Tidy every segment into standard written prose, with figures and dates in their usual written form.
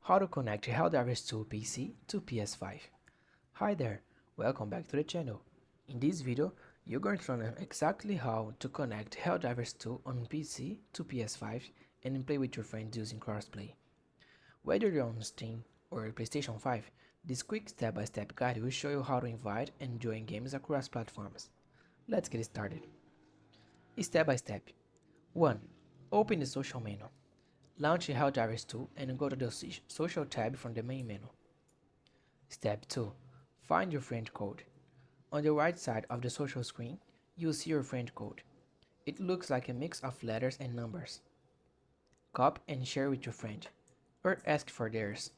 how to connect Helldivers 2 PC to PS5. Hi there, welcome back to the channel. In this video, you're going to learn exactly how to connect Helldivers 2 on PC to PS5 and play with your friends using crossplay. Whether you're on Steam or PlayStation 5, this quick step-by-step guide will show you how to invite and join games across platforms. Let's get started. Step by step. 1. Open the social menu. Launch Helldivers 2 and go to the social tab from the main menu. Step 2. Find your friend code. On the right side of the social screen, you'll see your friend code. It looks like a mix of letters and numbers. Copy and share with your friend, or ask for theirs.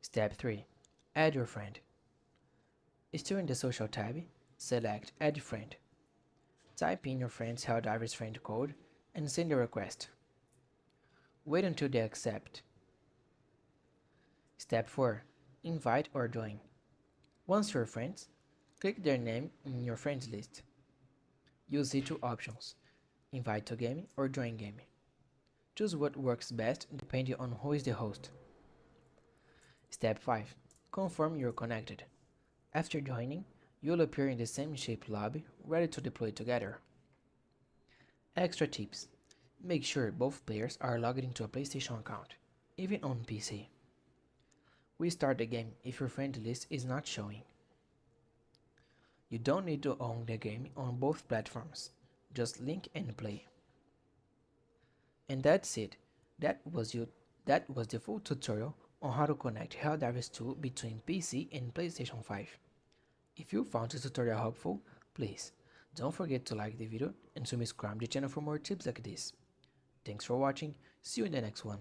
Step 3. Add your friend. Still in the social tab, select Add Friend. Type in your friend's Helldivers friend code and send a request. Wait until they accept. Step 4. Invite or join. Once you're friends, click their name in your friends list. You'll see two options, invite to game or join game. Choose what works best depending on who is the host. Step 5. Confirm you're connected. After joining, you'll appear in the same shaped lobby, ready to deploy together. Extra tips. Make sure both players are logged into a PlayStation account, even on PC. Restart the game if your friend list is not showing. You don't need to own the game on both platforms, just link and play. And that's it. That was the full tutorial on how to connect Helldivers 2 between PC and PlayStation 5. If you found this tutorial helpful, please don't forget to like the video and subscribe to the channel for more tips like this. Thanks for watching, see you in the next one.